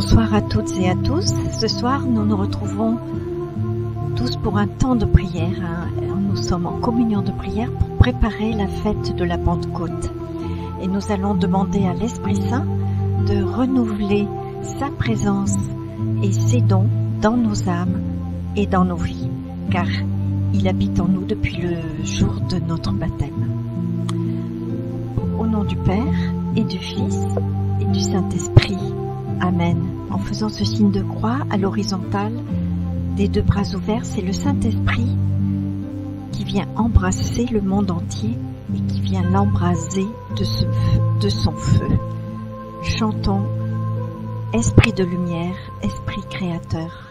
Bonsoir à toutes et à tous. Ce soir, nous nous retrouvons tous pour un temps de prière. Nous sommes en communion de prière pour préparer la fête de la Pentecôte. Et nous allons demander à l'Esprit Saint de renouveler sa présence et ses dons dans nos âmes et dans nos vies, car il habite en nous depuis le jour de notre baptême. Au nom du Père et du Fils et du Saint-Esprit. Amen. En faisant ce signe de croix à l'horizontale, des deux bras ouverts, c'est le Saint-Esprit qui vient embrasser le monde entier et qui vient l'embraser de son feu. Chantons Esprit de lumière, Esprit créateur.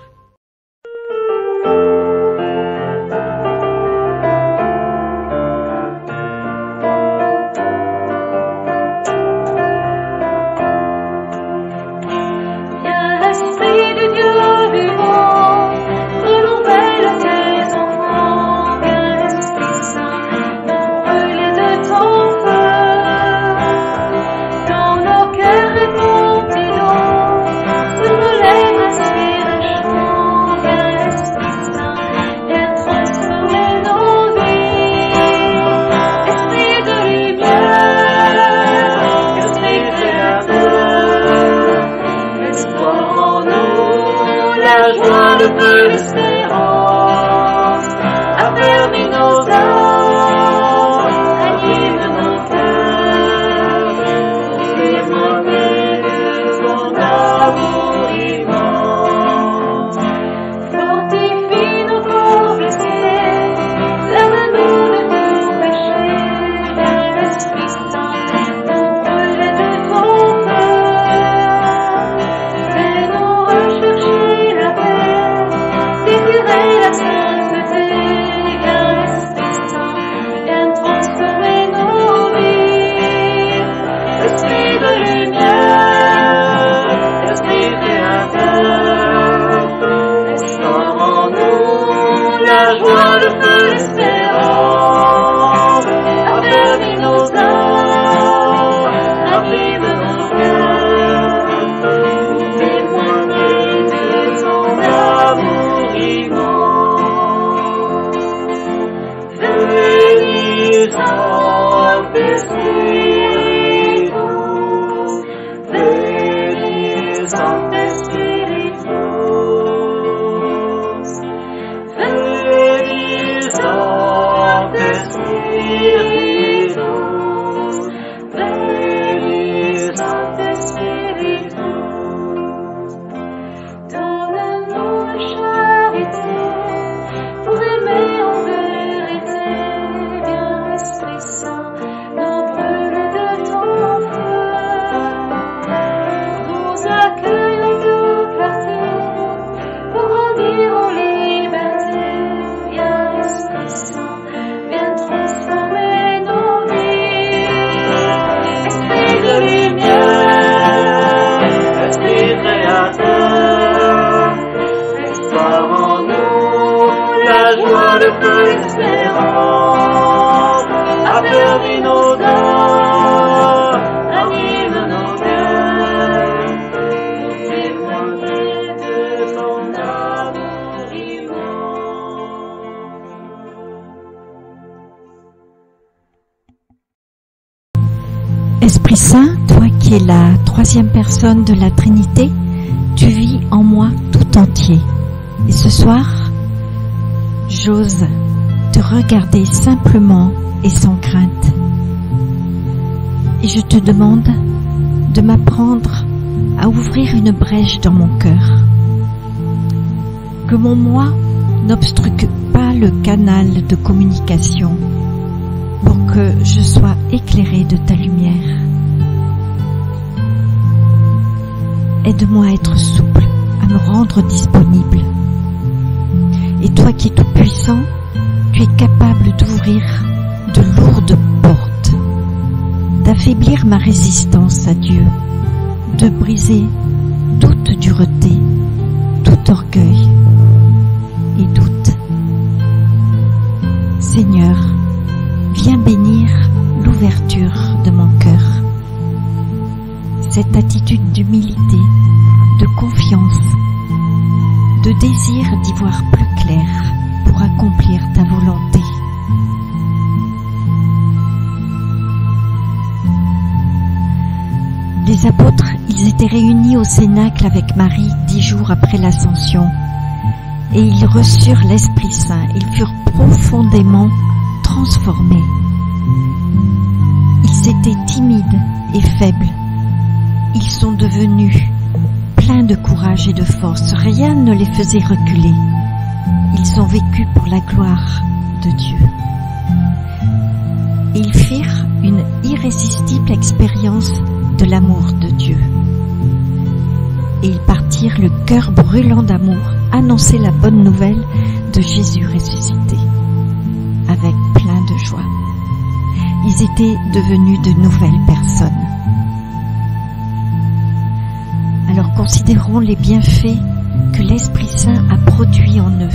Esprit Saint, toi qui es la troisième personne de la Trinité, tu vis en moi tout entier. Et ce soir, j'ose te regarder simplement et sans crainte. Et je te demande de m'apprendre à ouvrir une brèche dans mon cœur. Que mon moi n'obstrue pas le canal de communication pour que je sois éclairé de ta lumière. Aide-moi à être souple, à me rendre disponible. Et toi qui es tout puissant, tu es capable d'ouvrir de lourdes portes, d'affaiblir ma résistance à Dieu, de briser toute dureté, tout orgueil et doute. Seigneur, viens bénir l'ouverture de mon cœur, cette attitude d'humilité, de confiance, de désir d'y voir plus clair pour accomplir ta volonté. Les apôtres, ils étaient réunis au Cénacle avec Marie 10 jours après l'Ascension, et ils reçurent l'Esprit Saint. Ils furent profondément transformés. Ils étaient timides et faibles. Ils sont devenus pleins de courage et de force. Rien ne les faisait reculer. Ils ont vécu pour la gloire de Dieu. Et ils firent une irrésistible expérience de l'amour de Dieu. Et ils partirent le cœur brûlant d'amour, annoncer la bonne nouvelle de Jésus ressuscité, avec plein de joie. Ils étaient devenus de nouvelles personnes. Alors considérons les bienfaits que l'Esprit Saint a produits en eux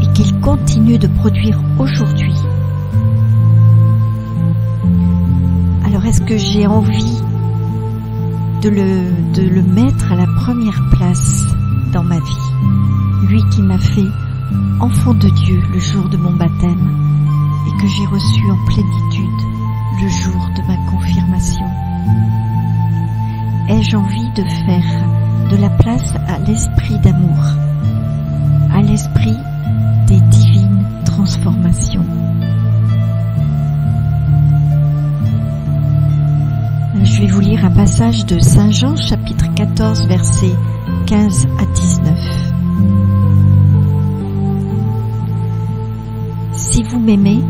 et qu'il continue de produire aujourd'hui. Alors est-ce que j'ai envie de le mettre à la première place dans ma vie? Lui qui m'a fait enfant de Dieu le jour de mon baptême et que j'ai reçu en plénitude le jour de ma confirmation. Ai-je envie de faire de la place à l'esprit d'amour, à l'esprit des divines transformations? Je vais vous lire un passage de Saint Jean, chapitre 14, versets 15 à 19. Si vous m'aimez,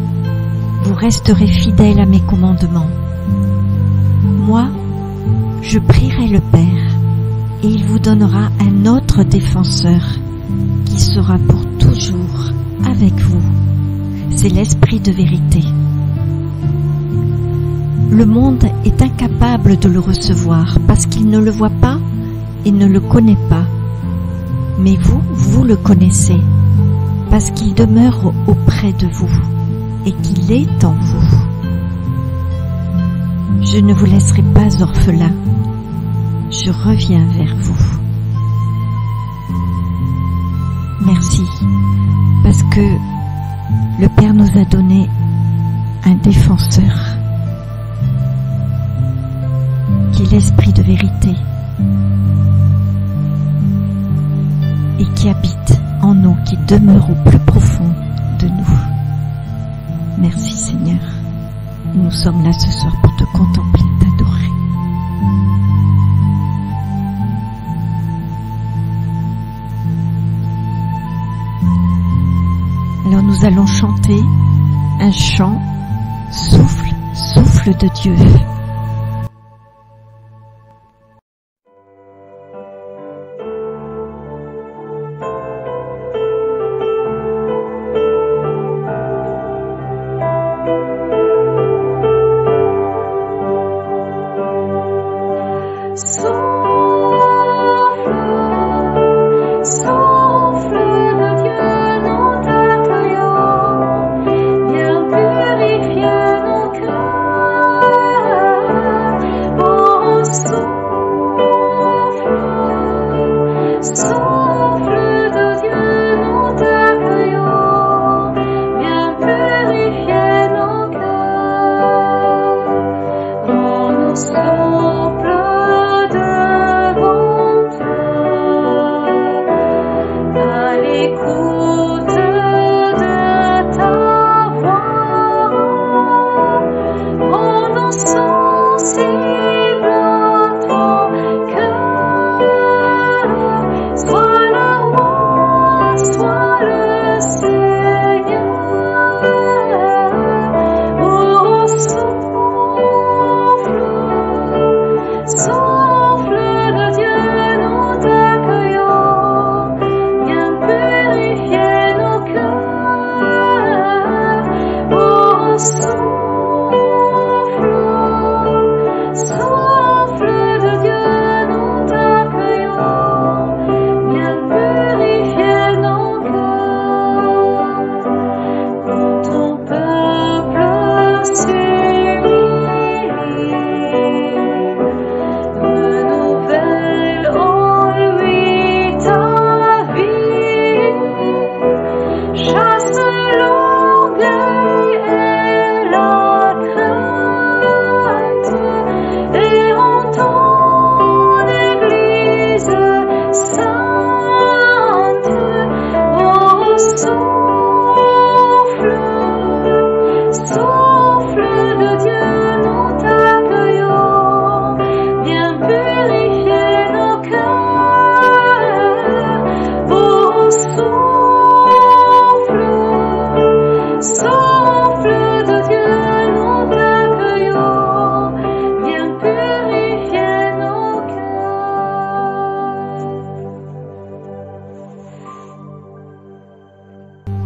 vous resterez fidèles à mes commandements. Moi, je prierai le Père, et il vous donnera un autre défenseur qui sera pour toujours avec vous. C'est l'Esprit de vérité. Le monde est incapable de le recevoir parce qu'il ne le voit pas et ne le connaît pas. Mais vous le connaissez parce qu'il demeure auprès de vous et qu'il est en vous. Je ne vous laisserai pas orphelins. Je reviens vers vous. Merci, parce que le Père nous a donné un défenseur, qui est l'Esprit de vérité et qui habite en nous, qui demeure au plus profond de nous. Merci Seigneur. Nous sommes là ce soir pour te contempler, t'adorer. Alors nous allons chanter un chant, souffle, souffle de Dieu. Oh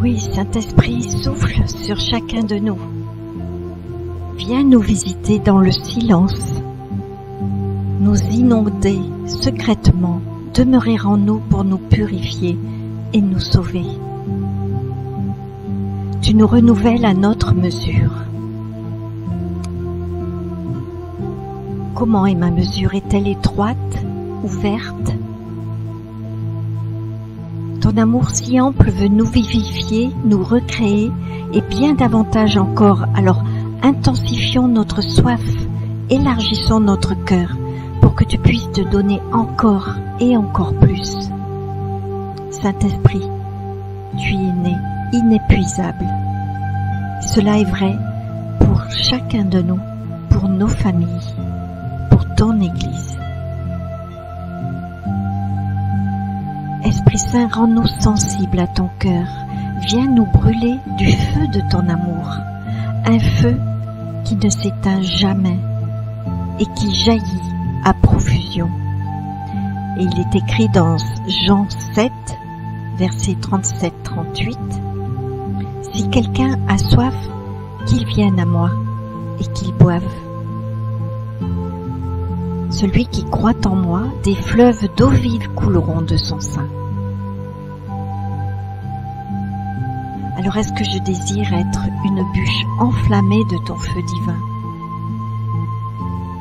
Oui, Saint-Esprit, souffle sur chacun de nous. Viens nous visiter dans le silence, nous inonder secrètement, demeurer en nous pour nous purifier et nous sauver. Tu nous renouvelles à notre mesure. Comment est ma mesure? Est-elle étroite, ouverte? Ton amour si ample veut nous vivifier, nous recréer et bien davantage encore. Alors intensifions notre soif, élargissons notre cœur pour que tu puisses te donner encore et encore plus. Saint-Esprit, tu es né, inépuisable. Cela est vrai pour chacun de nous, pour nos familles, pour ton Église. Esprit Saint, rends-nous sensibles à ton cœur. Viens nous brûler du feu de ton amour, un feu qui ne s'éteint jamais et qui jaillit à profusion. Et il est écrit dans Jean 7, versets 37-38, « Si quelqu'un a soif, qu'il vienne à moi et qu'il boive. Celui qui croit en moi, des fleuves d'eau vive couleront de son sein. » Alors est-ce que je désire être une bûche enflammée de ton feu divin?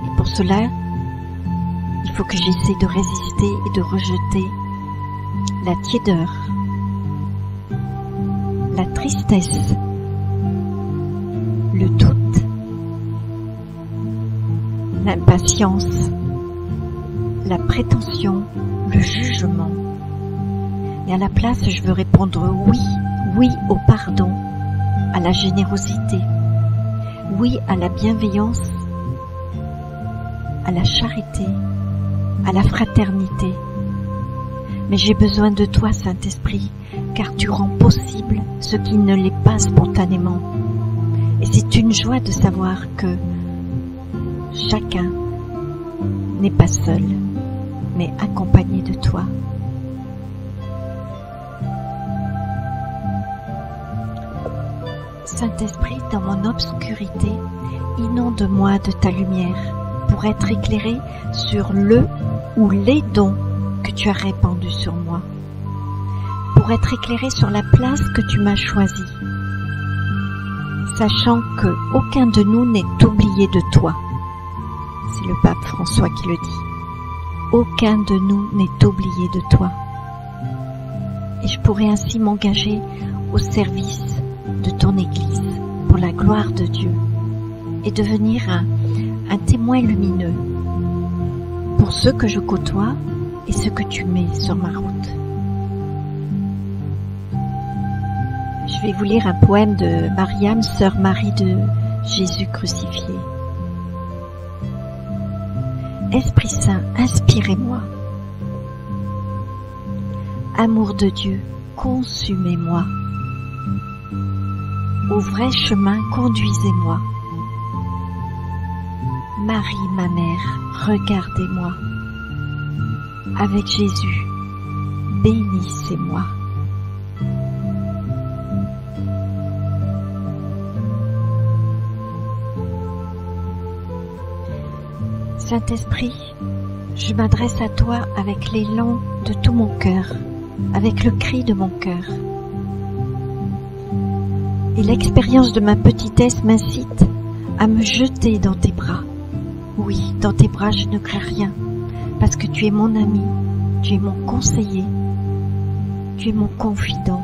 Et pour cela, il faut que j'essaie de résister et de rejeter la tiédeur, la tristesse, le doute, l'impatience, la prétention, le jugement. Et à la place, je veux répondre oui, oui au pardon, à la générosité, oui à la bienveillance, à la charité, à la fraternité. Mais j'ai besoin de toi, Saint-Esprit, car tu rends possible ce qui ne l'est pas spontanément. Et c'est une joie de savoir que chacun n'est pas seul, mais accompagné de toi. Saint-Esprit, dans mon obscurité, inonde-moi de ta lumière pour être éclairé sur le ou les dons que tu as répandus sur moi, pour être éclairé sur la place que tu m'as choisie, sachant que aucun de nous n'est oublié de toi. C'est le pape François qui le dit. Aucun de nous n'est oublié de toi. Et je pourrais ainsi m'engager au service de ton Église pour la gloire de Dieu et devenir un témoin lumineux pour ceux que je côtoie et ceux que tu mets sur ma route. Je vais vous lire un poème de Mariam, sœur Marie de Jésus crucifié. Esprit Saint, inspirez-moi. Amour de Dieu, consumez-moi. Au vrai chemin, conduisez-moi. Marie, ma mère, regardez-moi. Avec Jésus, bénissez-moi. Saint-Esprit, je m'adresse à toi avec l'élan de tout mon cœur, avec le cri de mon cœur. Et l'expérience de ma petitesse m'incite à me jeter dans tes bras. Oui, dans tes bras je ne crains rien, parce que tu es mon ami, tu es mon conseiller, tu es mon confident,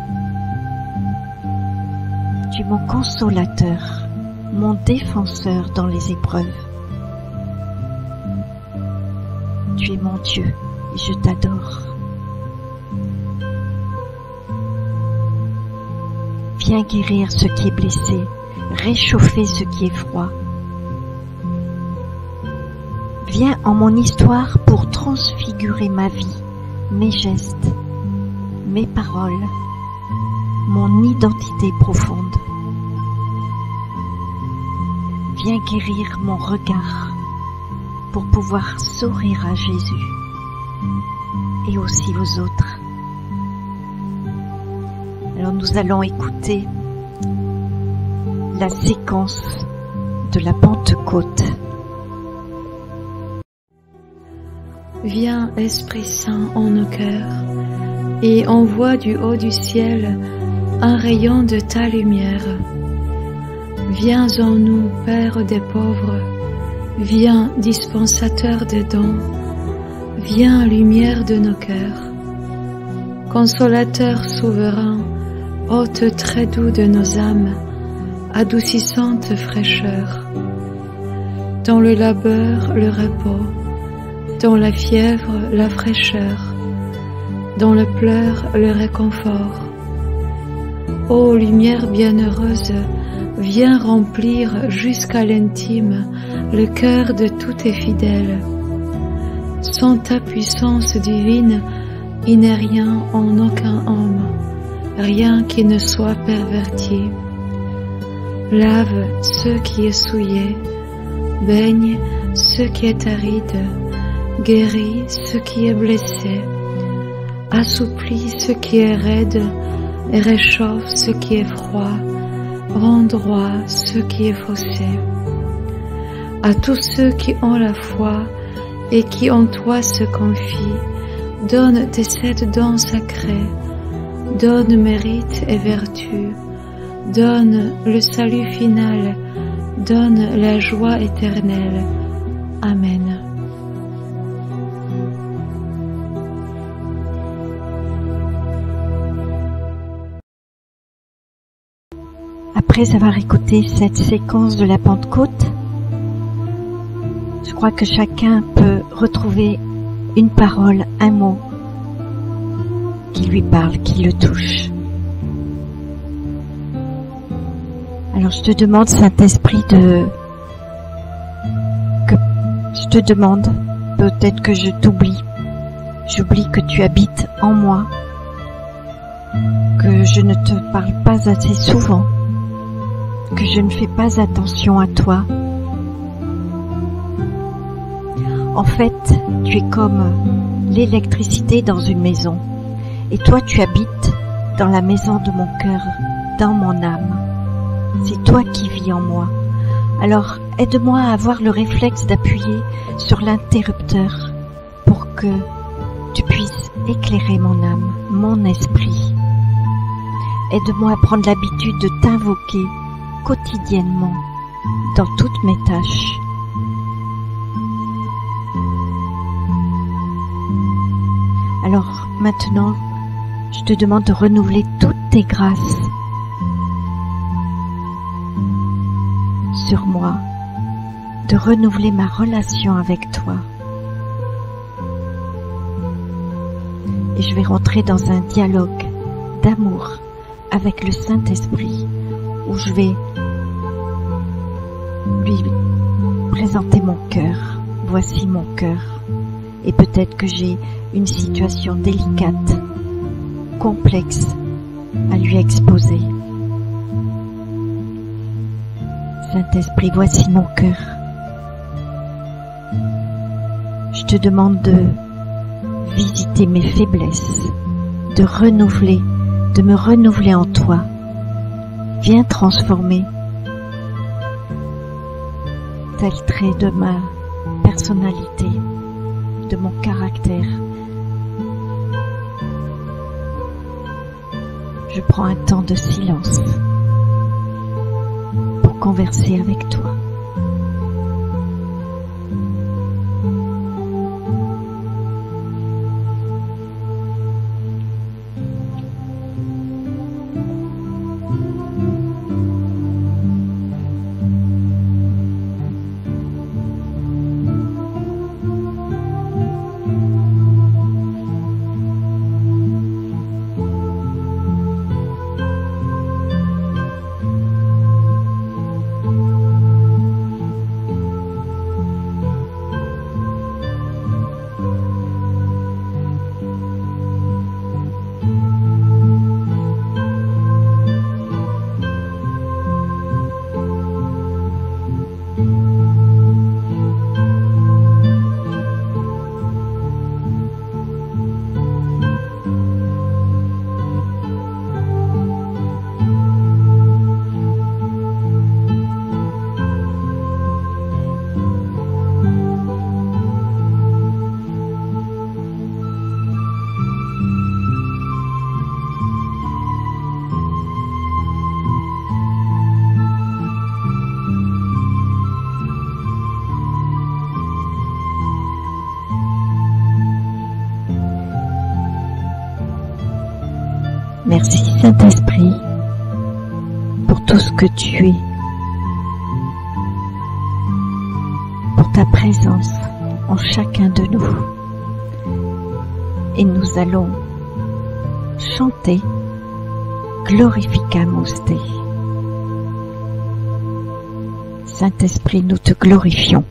tu es mon consolateur, mon défenseur dans les épreuves. Tu es mon Dieu et je t'adore. Viens guérir ce qui est blessé, réchauffer ce qui est froid. Viens en mon histoire pour transfigurer ma vie, mes gestes, mes paroles, mon identité profonde. Viens guérir mon regard pour pouvoir sourire à Jésus et aussi aux autres. Alors nous allons écouter la séquence de la Pentecôte. Viens, Esprit Saint, en nos cœurs, et envoie du haut du ciel un rayon de ta lumière. Viens en nous, Père des pauvres, viens, dispensateur de dons, viens, lumière de nos cœurs. Consolateur souverain, hôte très doux de nos âmes, adoucissante fraîcheur. Dans le labeur, le repos, dans la fièvre, la fraîcheur, dans le pleur, le réconfort. Ô lumière bienheureuse, viens remplir jusqu'à l'intime le cœur de tous tes fidèles. Sans ta puissance divine, il n'est rien en aucun homme, rien qui ne soit perverti. Lave ce qui est souillé, baigne ce qui est aride, guéris ce qui est blessé, assouplis ce qui est raide, et réchauffe ce qui est froid, rend droit ce qui est faussé. À tous ceux qui ont la foi et qui en toi se confient, donne tes 7 dons sacrés, donne mérite et vertu, donne le salut final, donne la joie éternelle. Amen. Après avoir écouté cette séquence de la Pentecôte, je crois que chacun peut retrouver une parole, un mot qui lui parle, qui le touche. Alors je te demande, Saint-Esprit, peut-être que je t'oublie. J'oublie que tu habites en moi, que je ne te parle pas assez souvent, que je ne fais pas attention à toi. En fait, tu es comme l'électricité dans une maison, et toi tu habites dans la maison de mon cœur, dans mon âme. C'est toi qui vis en moi. Alors aide-moi à avoir le réflexe d'appuyer sur l'interrupteur pour que tu puisses éclairer mon âme, mon esprit. Aide-moi à prendre l'habitude de t'invoquer quotidiennement dans toutes mes tâches. Alors maintenant, je te demande de renouveler toutes tes grâces sur moi, de renouveler ma relation avec toi. Et je vais rentrer dans un dialogue d'amour avec le Saint-Esprit, où je vais lui présenter mon cœur. Voici mon cœur. Et peut-être que j'ai une situation délicate, complexe à lui exposer. Saint-Esprit, voici mon cœur. Je te demande de visiter mes faiblesses, de me renouveler en toi. Viens transformer tel trait de ma personnalité, de mon caractère. Je prends un temps de silence pour converser avec toi. Merci Saint-Esprit pour tout ce que tu es, pour ta présence en chacun de nous. Et nous allons chanter Glorificamus Te. Saint-Esprit, nous te glorifions.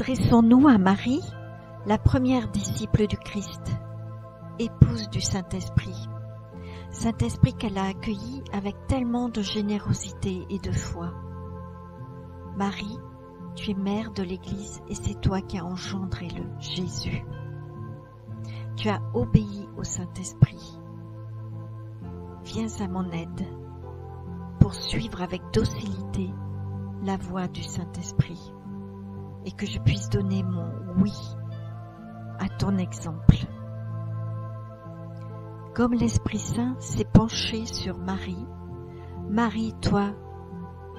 Adressons-nous à Marie, la première disciple du Christ. épouse du Saint-Esprit. Saint-Esprit qu'elle a accueilli avec tellement de générosité et de foi. Marie, tu es mère de l'Église et c'est toi qui as engendré le Jésus. Tu as obéi au Saint-Esprit. Viens à mon aide pour suivre avec docilité la voie du Saint-Esprit et que je puisse donner mon oui à ton exemple. Comme l'Esprit Saint s'est penché sur Marie, Marie, toi,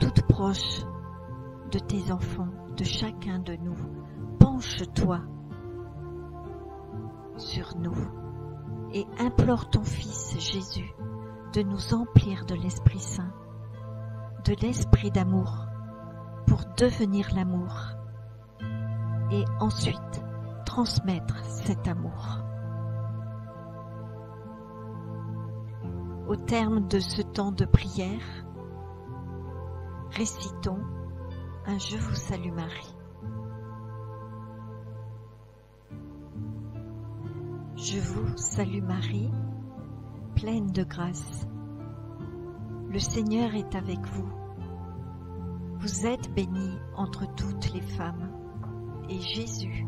toute proche de tes enfants, de chacun de nous, penche-toi sur nous et implore ton Fils Jésus de nous emplir de l'Esprit Saint, de l'Esprit d'amour pour devenir l'amour et ensuite transmettre cet amour. Au terme de ce temps de prière, récitons un Je vous salue Marie. Je vous salue Marie, pleine de grâce. Le Seigneur est avec vous. Vous êtes bénie entre toutes les femmes, et Jésus,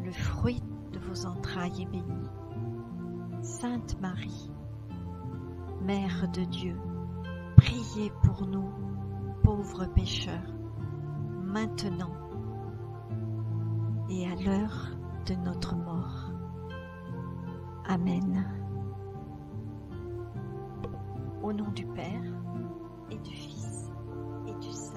le fruit de vos entrailles, est béni. Sainte Marie, Mère de Dieu, priez pour nous, pauvres pécheurs, maintenant et à l'heure de notre mort. Amen. Au nom du Père et du Fils et du Saint.